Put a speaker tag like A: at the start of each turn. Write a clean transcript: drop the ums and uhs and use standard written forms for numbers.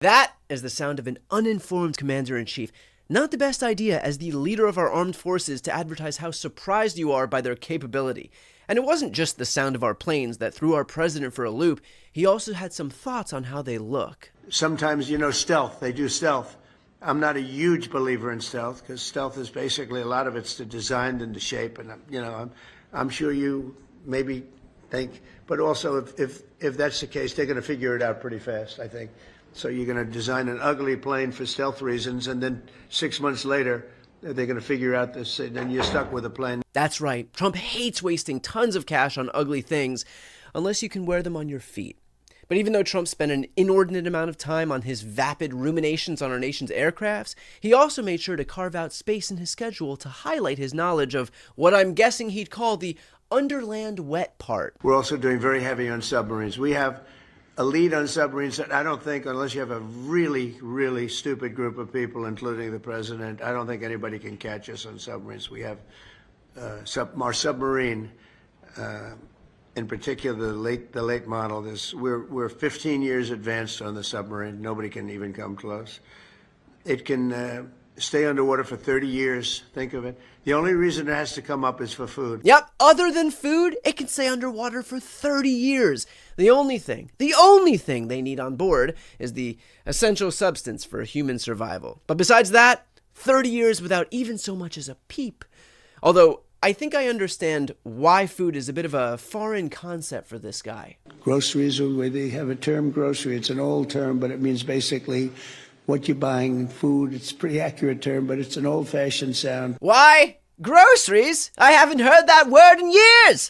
A: That is the sound of an uninformed commander-in-chief. Not the best idea as the leader of our armed forces to advertise how surprised you are by their capability. And it wasn't just the sound of our planes that threw our president for a loop. He also had some thoughts on how they look.
B: Sometimes, stealth. They do stealth. I'm not a huge believer in stealth because stealth is basically a lot of it's to design and to shape. And, I'm sure you maybe think, but also if that's the case, they're going to figure it out pretty fast, I think. So you're going to design an ugly plane for stealth reasons, and then 6 months later, they're going to figure out this, and then you're stuck with a plane.
A: That's right. Trump hates wasting tons of cash on ugly things, unless you can wear them on your feet. But even though Trump spent an inordinate amount of time on his vapid ruminations on our nation's aircrafts, he also made sure to carve out space in his schedule to highlight his knowledge of what I'm guessing he'd call the underland wet part.
B: We're also doing very heavy on submarines. We have a lead on submarines that I don't think, unless you have a really, really stupid group of people, including the president, I don't think anybody can catch us on submarines. We have our submarine, in particular the late model. We're 15 years advanced on the submarine. Nobody can even come close. It can stay underwater for 30 years. Think of it. The only reason it has to come up is for food.
A: Yep, other than food, it can stay underwater for 30 years. The only thing they need on board is the essential substance for human survival. But besides that, 30 years without even so much as a peep. Although, I think I understand why food is a bit of a foreign concept for this guy.
B: Groceries, they have a term grocery. It's an old term, but it means basically what you're buying, food. It's a pretty accurate term, but it's an old-fashioned sound.
A: Why? Groceries? I haven't heard that word in years!